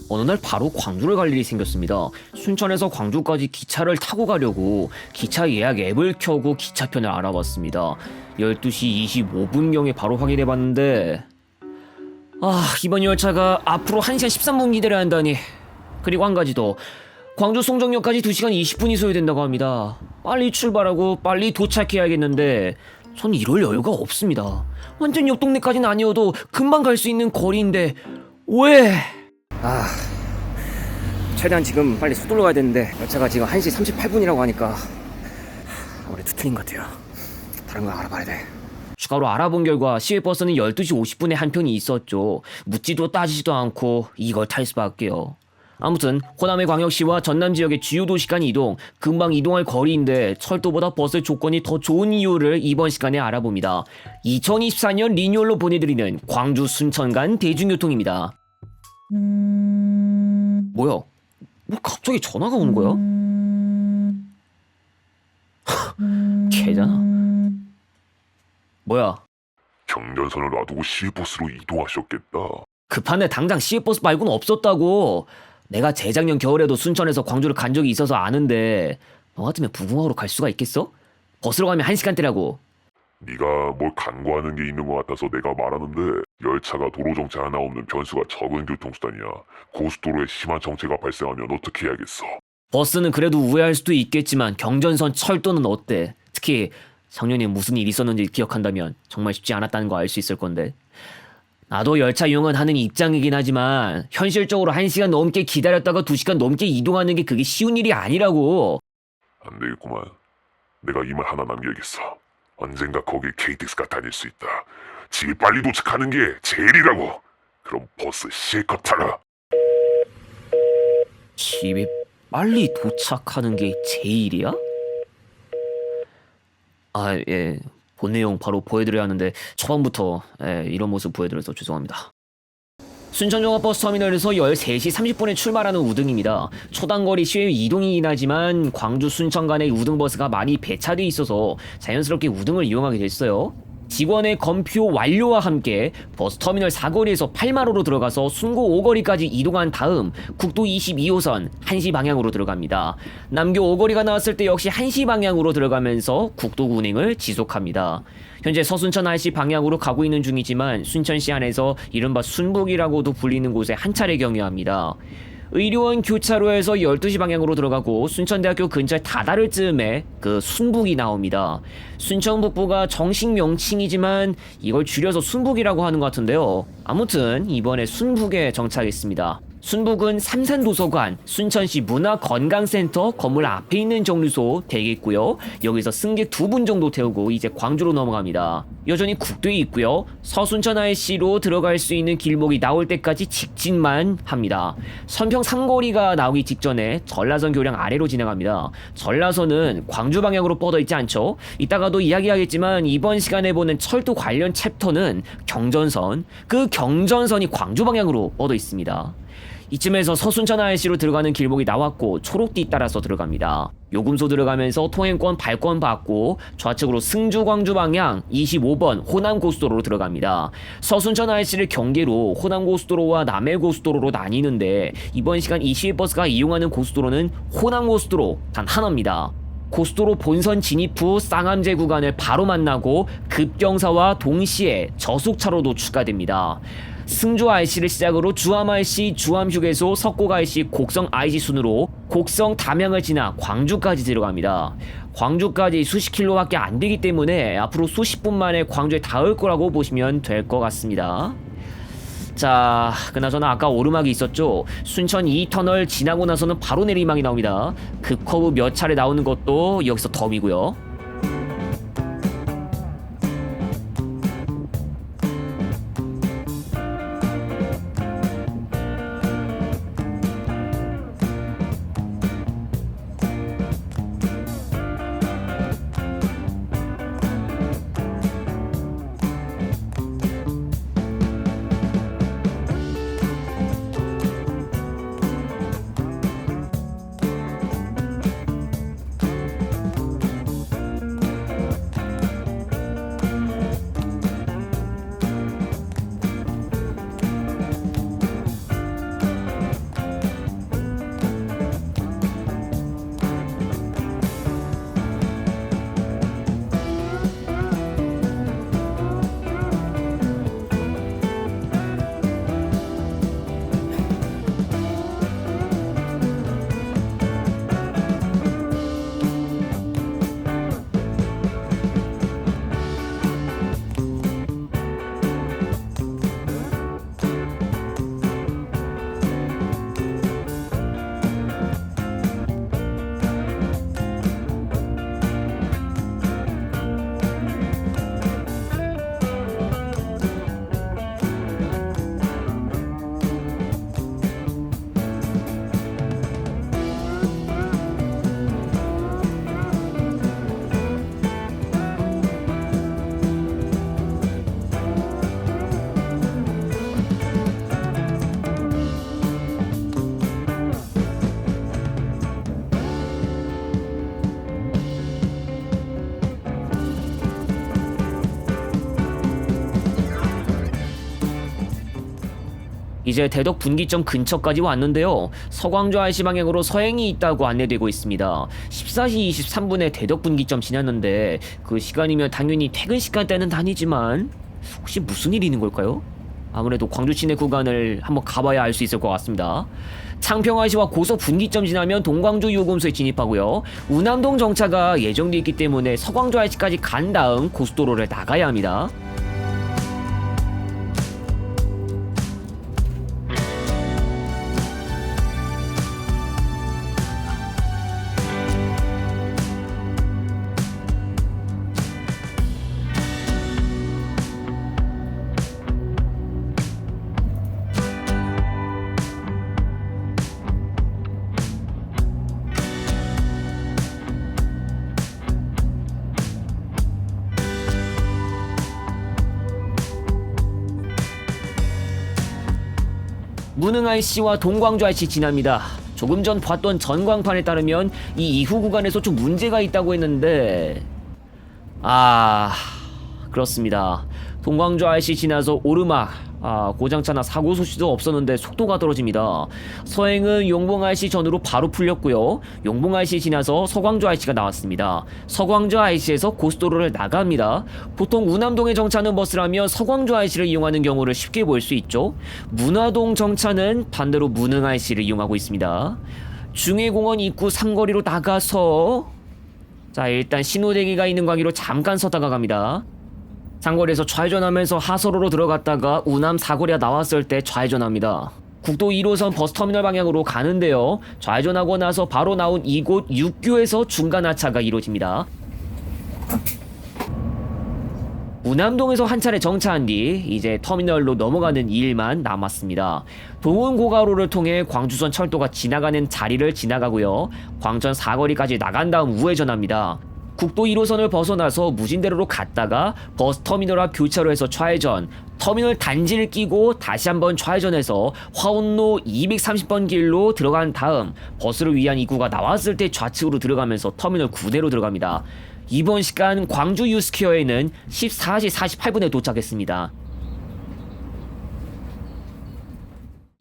어느 날 바로 광주를 갈 일이 생겼습니다. 순천에서 광주까지 기차를 타고 가려고 기차 예약 앱을 켜고 기차편을 알아봤습니다. 12시 25분경에 바로 확인해봤는데 이번 열차가 앞으로 1시간 13분 기다려야 한다니. 그리고 한 가지 더, 광주 송정역까지 2시간 20분이 소요된다고 합니다. 빨리 출발하고 빨리 도착해야겠는데 전 이럴 여유가 없습니다. 완전 옆 동네까지는 아니어도 금방 갈 수 있는 거리인데 왜? 최대한 지금 빨리 서둘러 가야 되는데 열차가 지금 1시 38분이라고 하니까 아무래도 틀린 것 같아요. 다른 거 알아봐야 돼. 추가로 알아본 결과 시외버스는 12시 50분에 한 편이 있었죠. 묻지도 따지지도 않고 이걸 탈 수밖에요. 아무튼 호남의 광역시와 전남 지역의 주요 도시 간 이동, 금방 이동할 거리인데 철도보다 버스 조건이 더 좋은 이유를 이번 시간에 알아봅니다. 2024년 리뉴얼로 보내드리는 광주 순천 간 대중교통입니다. 뭐야? 뭐 갑자기 전화가 오는 거야? 걔잖아. 뭐야? 경전선을 놔두고 시외버스로 이동하셨겠다. 급한데 당장 시외버스 말고는 없었다고. 내가 재작년 겨울에도 순천에서 광주를 간 적이 있어서 아는데 너 같으면 부궁하러 갈 수가 있겠어? 버스로 가면 1시간대라고. 네가 뭘 간과하는 게 있는 것 같아서 내가 말하는데 열차가 도로 정체 하나 없는 변수가 적은 교통수단이야. 고속도로에 심한 정체가 발생하면 어떻게 해야겠어? 버스는 그래도 우회할 수도 있겠지만 경전선 철도는 어때? 특히 작년에 무슨 일 있었는지 기억한다면 정말 쉽지 않았다는 거 알 수 있을 건데. 나도 열차 이용은 하는 입장이긴 하지만 현실적으로 1시간 넘게 기다렸다가 2시간 넘게 이동하는 게 그게 쉬운 일이 아니라고. 안 되겠구만. 내가 이 말 하나 남겨야겠어. 언젠가 거기 KTX가 다닐 수 있다. 집에 빨리 도착하는 게 제일이라고. 그럼 버스 실컷 타라. 집에 빨리 도착하는 게 제일이야? 예. 본 내용 바로 보여드려야 하는데 초반부터 이런 모습 보여드려서 죄송합니다. 순천종합버스터미널에서 13시 30분에 출발하는 우등입니다. 초단거리 시외 이동이긴 하지만 광주 순천 간의 우등버스가 많이 배차돼 있어서 자연스럽게 우등을 이용하게 됐어요. 직원의 검표 완료와 함께 버스터미널 사거리에서 8마로로 들어가서 순고 5거리까지 이동한 다음 국도 22호선 1시 방향으로 들어갑니다. 남교 5거리가 나왔을 때 역시 1시 방향으로 들어가면서 국도 운행을 지속합니다. 현재 서순천 IC 방향으로 가고 있는 중이지만 순천시 안에서 이른바 순북이라고도 불리는 곳에 한 차례 경유합니다. 의료원 교차로에서 12시 방향으로 들어가고 순천대학교 근처에 다다를 즈음에 그 순북이 나옵니다. 순천북부가 정식 명칭이지만 이걸 줄여서 순북이라고 하는 것 같은데요. 아무튼 이번에 순북에 정착했습니다. 순북은 삼산도서관, 순천시 문화건강센터 건물 앞에 있는 정류소 되겠고요. 여기서 승객 2분 정도 태우고 이제 광주로 넘어갑니다. 여전히 국도에 있고요. 서순천 IC로 들어갈 수 있는 길목이 나올 때까지 직진만 합니다. 선평 삼거리가 나오기 직전에 전라선 교량 아래로 진행합니다. 전라선은 광주 방향으로 뻗어 있지 않죠? 이따가도 이야기하겠지만 이번 시간에 보는 철도 관련 챕터는 경전선, 그 경전선이 광주 방향으로 뻗어 있습니다. 이쯤에서 서순천 IC로 들어가는 길목이 나왔고 초록띠 따라서 들어갑니다. 요금소 들어가면서 통행권 발권 받고 좌측으로 승주 광주 방향 25번 호남고속도로로 들어갑니다. 서순천 IC를 경계로 호남고속도로와 남해고속도로로 나뉘는데 이번 시간 이 시외버스가 이용하는 고속도로는 호남고속도로 단 하나입니다. 고속도로 본선 진입 후 쌍암제 구간을 바로 만나고 급경사와 동시에 저속차로도 추가됩니다. 승주 IC를 시작으로 주암 IC, 주암 휴게소, 석곡 IC, 곡성 IC 순으로 곡성 담양을 지나 광주까지 들어갑니다. 광주까지 수십 킬로밖에 안 되기 때문에 앞으로 수십 분 만에 광주에 닿을 거라고 보시면 될 것 같습니다. 자, 그나저나 아까 오르막이 있었죠? 순천 2터널 지나고 나서는 바로 내리막이 나옵니다. 급커브 몇 차례 나오는 것도 여기서 덤이고요. 이제 대덕 분기점 근처까지 왔는데요. 서광주 IC 방향으로 서행이 있다고 안내되고 있습니다. 14시 23분에 대덕 분기점 지났는데 그 시간이면 당연히 퇴근 시간대는 아니지만 혹시 무슨 일이 있는 걸까요? 아무래도 광주 시내 구간을 한번 가봐야 알 수 있을 것 같습니다. 창평 IC와 고서 분기점 지나면 동광주 요금소에 진입하고요. 우남동 정차가 예정돼 있기 때문에 서광주 IC까지 간 다음 고속도로를 나가야 합니다. 무능 IC와 동광주 IC 지납니다. 조금 전 봤던 전광판에 따르면 이 이후 구간에서 좀 문제가 있다고 했는데 그렇습니다. 동광주 IC 지나서 오르막 고장차나 사고 소식도 없었는데 속도가 떨어집니다. 서행은 용봉 IC 전으로 바로 풀렸고요. 용봉 IC 지나서 서광주 IC가 나왔습니다. 서광주 IC에서 고속도로를 나갑니다. 보통 우남동에 정차하는 버스라면 서광주 IC를 이용하는 경우를 쉽게 볼 수 있죠. 문화동 정차는 반대로 무능 IC를 이용하고 있습니다. 중해공원 입구 삼거리로 나가서 일단 신호대기가 있는 관계로 잠깐 섰다가 갑니다. 상거리에서 좌회전하면서 하서로로 들어갔다가 우남 사거리가 나왔을 때 좌회전합니다. 국도 1호선 버스터미널 방향으로 가는데요. 좌회전하고 나서 바로 나온 이곳 6교에서 중간 하차가 이루어집니다. 우남동에서 한 차례 정차한 뒤 이제 터미널로 넘어가는 일만 남았습니다. 동운고가로를 통해 광주선 철도가 지나가는 자리를 지나가고요. 광천 사거리까지 나간 다음 우회전합니다. 국도 1호선을 벗어나서 무진대로로 갔다가 버스터미널 앞 교차로에서 좌회전, 터미널 단지를 끼고 다시 한번 좌회전해서 화원로 230번 길로 들어간 다음 버스를 위한 입구가 나왔을 때 좌측으로 들어가면서 터미널 9대로 들어갑니다. 이번 시간 광주 유스퀘어에는 14시 48분에 도착했습니다.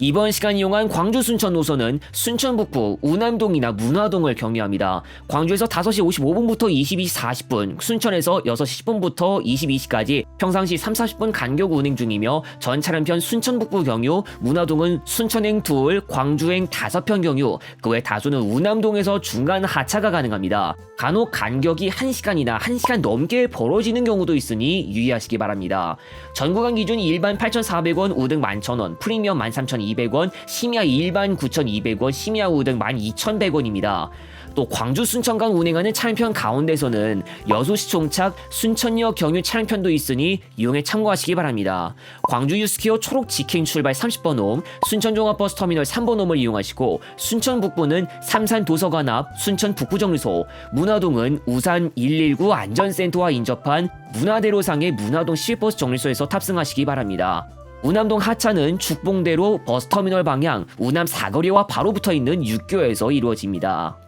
이번 시간 이용한 광주 순천 노선은 순천 북부 우남동이나 문화동을 경유합니다. 광주에서 5시 55분부터 22시 40분, 순천에서 6시 10분부터 22시까지 평상시 3, 40분 간격 운행 중이며 전 차량편 순천 북부 경유, 문화동은 순천행 2, 광주행 5편 경유, 그 외 다수는 우남동에서 중간 하차가 가능합니다. 간혹 간격이 1시간이나 1시간 넘게 벌어지는 경우도 있으니 유의하시기 바랍니다. 전 구간 기준 일반 8,400원, 우등 11,000원, 프리미엄 13,200원, 심야 일반 9,200원, 심야 우등 12,100원입니다. 또 광주 순천 간 운행하는 차량편 가운데서는 여수시 종착 순천역 경유 차량편도 있으니 이용에 참고하시기 바랍니다. 광주 유스퀘어 초록 직행 출발 30번 홈, 순천 종합버스 터미널 3번 홈을 이용하시고 순천 북부는 삼산 도서관 앞 순천 북부정류소, 문화동은 우산 119 안전센터와 인접한 문화대로상의 문화동 시외버스 정류소에서 탑승하시기 바랍니다. 우남동 하차는 죽봉대로 버스터미널 방향 우남 사거리와 바로 붙어있는 육교에서 이루어집니다.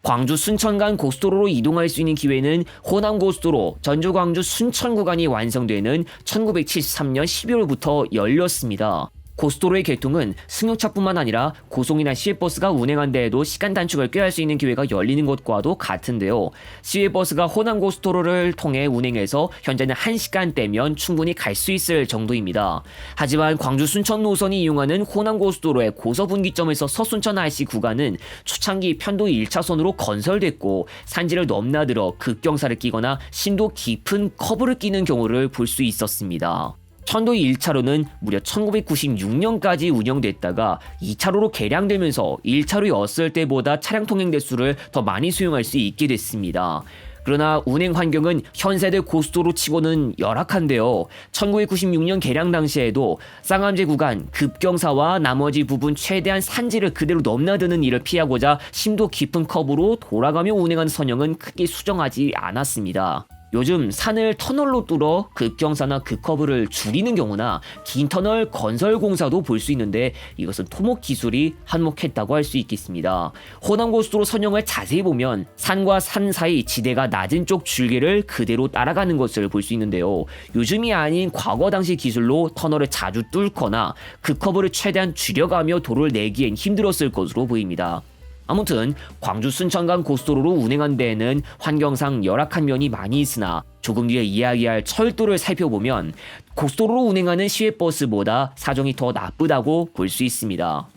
광주 순천 간 고속도로로 이동할 수 있는 기회는 호남고속도로 전주 광주 순천 구간이 완성되는 1973년 12월부터 열렸습니다. 고속도로의 개통은 승용차뿐만 아니라 고송이나 시외버스가 운행한 데에도 시간 단축을 꾀할 수 있는 기회가 열리는 것과도 같은데요. 시외버스가 호남고속도로를 통해 운행해서 현재는 1시간대면 충분히 갈 수 있을 정도입니다. 하지만 광주 순천 노선이 이용하는 호남고속도로의 고서분기점에서 서순천 IC 구간은 초창기 편도 1차선으로 건설됐고 산지를 넘나들어 급경사를 끼거나 심도 깊은 커브를 끼는 경우를 볼 수 있었습니다. 편도 1차로는 무려 1996년까지 운영됐다가 2차로로 개량되면서 1차로였을 때보다 차량 통행 대수를 더 많이 수용할 수 있게 됐습니다. 그러나 운행 환경은 현세대 고속도로 치고는 열악한데요. 1996년 개량 당시에도 쌍암제 구간 급경사와 나머지 부분 최대한 산지를 그대로 넘나드는 일을 피하고자 심도 깊은 커브로 돌아가며 운행하는 선형은 크게 수정하지 않았습니다. 요즘 산을 터널로 뚫어 급경사나 급커브를 줄이는 경우나 긴 터널 건설 공사도 볼 수 있는데 이것은 토목 기술이 한몫했다고 할 수 있겠습니다. 호남고속도로 선형을 자세히 보면 산과 산 사이 지대가 낮은 쪽 줄기를 그대로 따라가는 것을 볼 수 있는데요. 요즘이 아닌 과거 당시 기술로 터널을 자주 뚫거나 급커브를 최대한 줄여가며 도로를 내기엔 힘들었을 것으로 보입니다. 아무튼 광주 순천 간 고속도로로 운행한 데에는 환경상 열악한 면이 많이 있으나 조금 뒤에 이야기할 철도를 살펴보면 고속도로로 운행하는 시외버스보다 사정이 더 나쁘다고 볼 수 있습니다.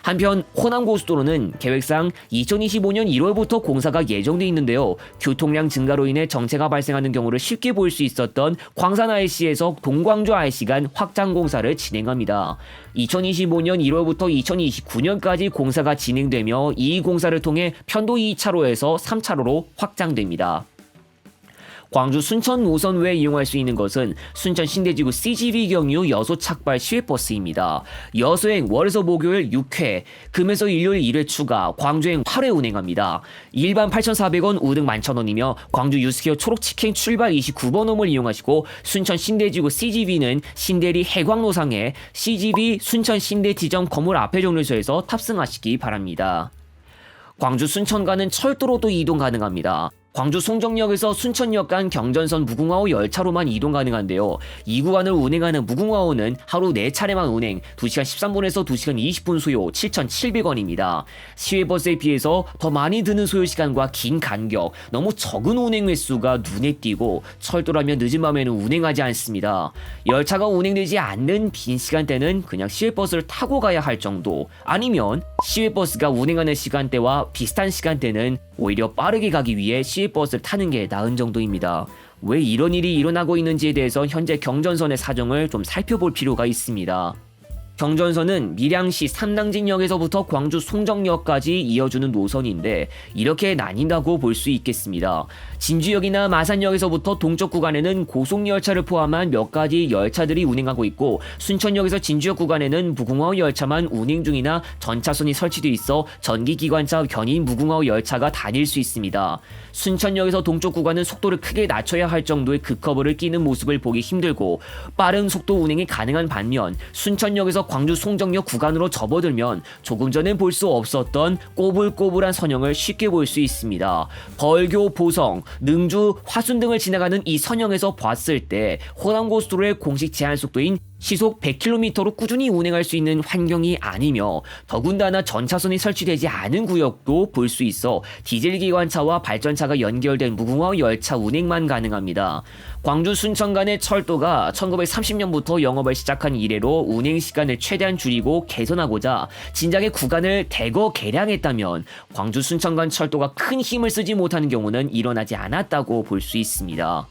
한편 호남고속도로는 계획상 2025년 1월부터 공사가 예정돼 있는데요. 교통량 증가로 인해 정체가 발생하는 경우를 쉽게 볼 수 있었던 광산 IC에서 동광주 IC 간 확장 공사를 진행합니다. 2025년 1월부터 2029년까지 공사가 진행되며 이 공사를 통해 편도 2차로에서 3차로로 확장됩니다. 광주 순천 노선 외에 이용할 수 있는 것은 순천 신대지구 CGV 경유 여소 착발 시외버스입니다. 여소행 월에서 목요일 6회, 금에서 일요일 1회 추가, 광주행 8회 운행합니다. 일반 8,400원, 우등 11,000원이며 광주 유스케어 초록치킨 출발 29번홈을 이용하시고 순천 신대지구 CGV는 신대리 해광로상에 CGV 순천 신대 지점 건물 앞에 정류소에서 탑승하시기 바랍니다. 광주 순천 가는 철도로도 이동 가능합니다. 광주 송정역에서 순천역 간 경전선 무궁화호 열차로만 이동 가능한데요. 이 구간을 운행하는 무궁화호는 하루 4차례만 운행, 2시간 13분에서 2시간 20분 소요 7,700원입니다. 시외버스에 비해서 더 많이 드는 소요시간과 긴 간격, 너무 적은 운행 횟수가 눈에 띄고 철도라면 늦은 밤에는 운행하지 않습니다. 열차가 운행되지 않는 빈 시간대는 그냥 시외버스를 타고 가야 할 정도, 아니면 시외버스가 운행하는 시간대와 비슷한 시간대는 오히려 빠르게 가기 위해 시외버스를 타는 게 나은 정도입니다. 왜 이런 일이 일어나고 있는지에 대해서 현재 경전선의 사정을 좀 살펴볼 필요가 있습니다. 경전선은 밀양시 삼당진역에서부터 광주 송정역까지 이어주는 노선인데 이렇게 나뉜다고 볼 수 있겠습니다. 진주역이나 마산역에서부터 동쪽 구간에는 고속열차를 포함한 몇 가지 열차들이 운행하고 있고, 순천역에서 진주역 구간에는 무궁화호 열차만 운행 중이나 전차선이 설치되어 있어 전기기관차 견인 무궁화호 열차가 다닐 수 있습니다. 순천역에서 동쪽 구간은 속도를 크게 낮춰야 할 정도의 급커브를 끼는 모습을 보기 힘들고 빠른 속도 운행이 가능한 반면, 순천역에서 광주 송정역 구간으로 접어들면 조금 전엔 볼 수 없었던 꼬불꼬불한 선형을 쉽게 볼 수 있습니다. 벌교, 보성, 능주, 화순 등을 지나가는 이 선형에서 봤을 때 호남고속도로의 공식 제한 속도인 시속 100km로 꾸준히 운행할 수 있는 환경이 아니며, 더군다나 전차선이 설치되지 않은 구역도 볼 수 있어 디젤 기관차와 발전차가 연결된 무궁화호 열차 운행만 가능합니다. 광주 순천 간의 철도가 1930년부터 영업을 시작한 이래로 운행 시간을 최대한 줄이고 개선하고자 진작에 구간을 대거 개량했다면 광주 순천 간 철도가 큰 힘을 쓰지 못하는 경우는 일어나지 않았다고 볼 수 있습니다.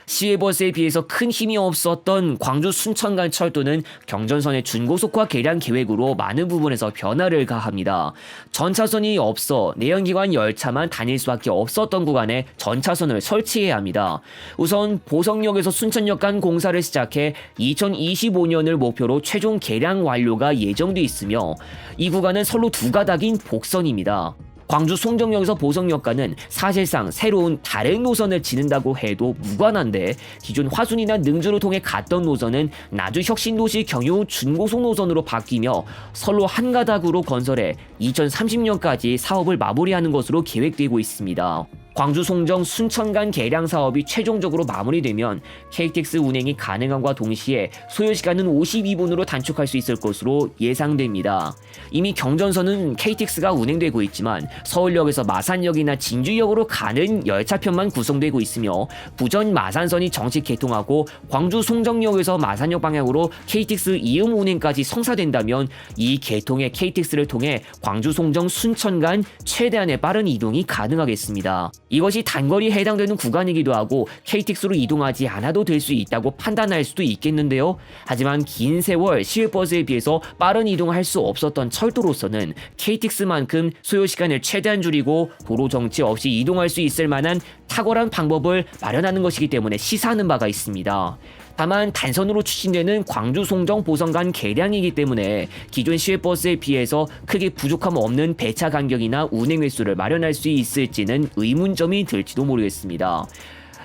시외버스에 비해서 큰 힘이 없었던 광주 순천 간 철도는 경전선의 준고속화 개량 계획으로 많은 부분에서 변화를 가합니다. 전차선이 없어 내연기관 열차만 다닐 수밖에 없었던 구간에 전차선을 설치해야 합니다. 우선 보성역에서 순천역 간 공사를 시작해 2025년을 목표로 최종 개량 완료가 예정돼 있으며, 이 구간은 선로 두 가닥인 복선입니다. 광주 송정역에서 보성역과는 사실상 새로운 다른 노선을 지는다고 해도 무관한데, 기존 화순이나 능주를 통해 갔던 노선은 나주 혁신도시 경유 준고속 노선으로 바뀌며 선로 한 가닥으로 건설해 2030년까지 사업을 마무리하는 것으로 계획되고 있습니다. 광주 송정 순천 간 개량 사업이 최종적으로 마무리되면 KTX 운행이 가능함과 동시에 소요시간은 52분으로 단축할 수 있을 것으로 예상됩니다. 이미 경전선은 KTX가 운행되고 있지만 서울역에서 마산역이나 진주역으로 가는 열차편만 구성되고 있으며, 부전 마산선이 정식 개통하고 광주 송정역에서 마산역 방향으로 KTX 이음 운행까지 성사된다면 이 개통의 KTX를 통해 광주 송정 순천 간 최대한의 빠른 이동이 가능하겠습니다. 이것이 단거리에 해당되는 구간이기도 하고 KTX로 이동하지 않아도 될 수 있다고 판단할 수도 있겠는데요. 하지만 긴 세월 시외버스에 비해서 빠른 이동을 할 수 없었던 철도로서는 KTX만큼 소요시간을 최대한 줄이고 도로 정체 없이 이동할 수 있을 만한 탁월한 방법을 마련하는 것이기 때문에 시사하는 바가 있습니다. 다만 단선으로 추진되는 광주 송정 보성 간 개량이기 때문에 기존 시외버스에 비해서 크게 부족함 없는 배차 간격이나 운행 횟수를 마련할 수 있을지는 의문점이 들지도 모르겠습니다.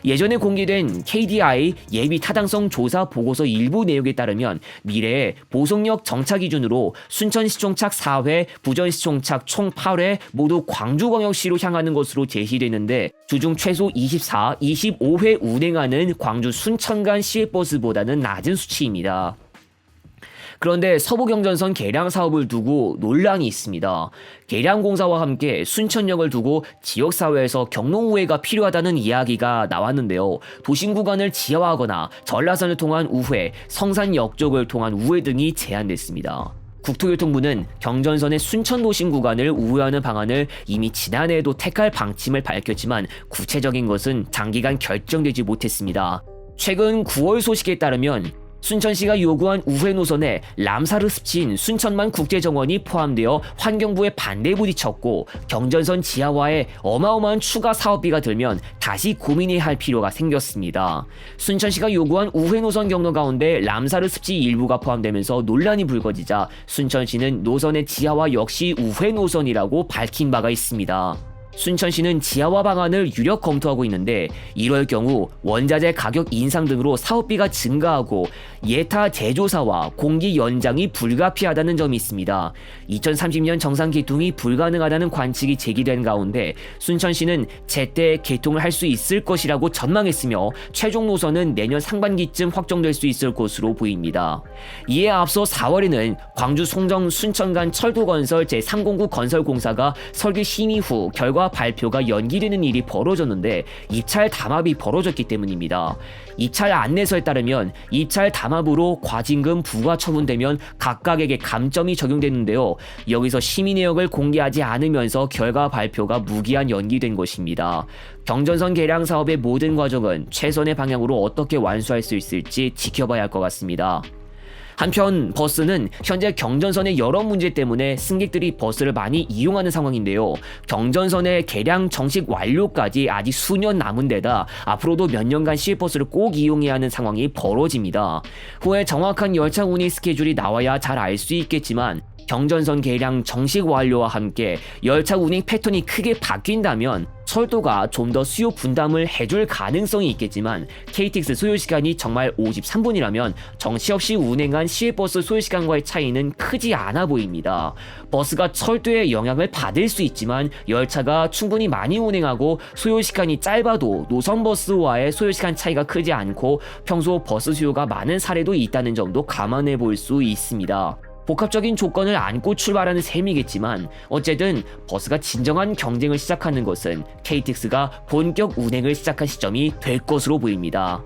예전에 공개된 KDI 예비 타당성 조사 보고서 일부 내용에 따르면 미래에 보송역 정차 기준으로 순천시총착 4회, 부천시총착 총 8회 모두 광주광역시로 향하는 것으로 제시되는데 주중 최소 24, 25회 운행하는 광주 순천 간 시외버스보다는 낮은 수치입니다. 그런데 서부경전선 개량 사업을 두고 논란이 있습니다. 개량 공사와 함께 순천역을 두고 지역사회에서 경로우회가 필요하다는 이야기가 나왔는데요. 도심 구간을 지하화하거나 전라선을 통한 우회, 성산역 쪽을 통한 우회 등이 제한됐습니다. 국토교통부는 경전선의 순천 도심 구간을 우회하는 방안을 이미 지난해에도 택할 방침을 밝혔지만 구체적인 것은 장기간 결정되지 못했습니다. 최근 9월 소식에 따르면 순천시가 요구한 우회 노선에 람사르 습지인 순천만 국제정원이 포함되어 환경부의 반대에 부딪혔고 경전선 지하화에 어마어마한 추가 사업비가 들면 다시 고민해야 할 필요가 생겼습니다. 순천시가 요구한 우회 노선 경로 가운데 람사르 습지 일부가 포함되면서 논란이 불거지자 순천시는 노선의 지하화 역시 우회 노선이라고 밝힌 바가 있습니다. 순천시는 지하화 방안을 유력 검토하고 있는데 이럴 경우 원자재 가격 인상 등으로 사업비가 증가하고 예타 제조사와 공기 연장이 불가피하다는 점이 있습니다. 2030년 정상 개통이 불가능하다는 관측이 제기된 가운데 순천시는 제때 개통을 할 수 있을 것이라고 전망했으며 최종 노선은 내년 상반기쯤 확정될 수 있을 것으로 보입니다. 이에 앞서 4월에는 광주 송정 순천 간 철도건설 제309 건설공사가 설계 심의 후 결과 발표가 연기되는 일이 벌어졌는데 입찰 담합이 벌어졌기 때문입니다. 입찰 안내서에 따르면 입찰 담합으로 과징금 부과 처분되면 각각에게 감점이 적용되는데요. 여기서 심의 내역을 공개하지 않으면서 결과 발표가 무기한 연기된 것입니다. 경전선 개량 사업의 모든 과정은 최선의 방향으로 어떻게 완수할 수 있을지 지켜봐야 할 것 같습니다. 한편 버스는 현재 경전선의 여러 문제 때문에 승객들이 버스를 많이 이용하는 상황인데요. 경전선의 개량 정식 완료까지 아직 수년 남은 데다 앞으로도 몇 년간 시외버스를 꼭 이용해야 하는 상황이 벌어집니다. 후에 정확한 열차 운행 스케줄이 나와야 잘 알 수 있겠지만 경전선 개량 정식 완료와 함께 열차 운행 패턴이 크게 바뀐다면 철도가 좀 더 수요 분담을 해줄 가능성이 있겠지만 KTX 소요시간이 정말 53분이라면 정시 없이 운행한 시외버스 소요시간과의 차이는 크지 않아 보입니다. 버스가 철도의 영향을 받을 수 있지만 열차가 충분히 많이 운행하고 소요시간이 짧아도 노선버스와의 소요시간 차이가 크지 않고 평소 버스 수요가 많은 사례도 있다는 점도 감안해 볼 수 있습니다. 복합적인 조건을 안고 출발하는 셈이겠지만 어쨌든 버스가 진정한 경쟁을 시작하는 것은 KTX가 본격 운행을 시작한 시점이 될 것으로 보입니다.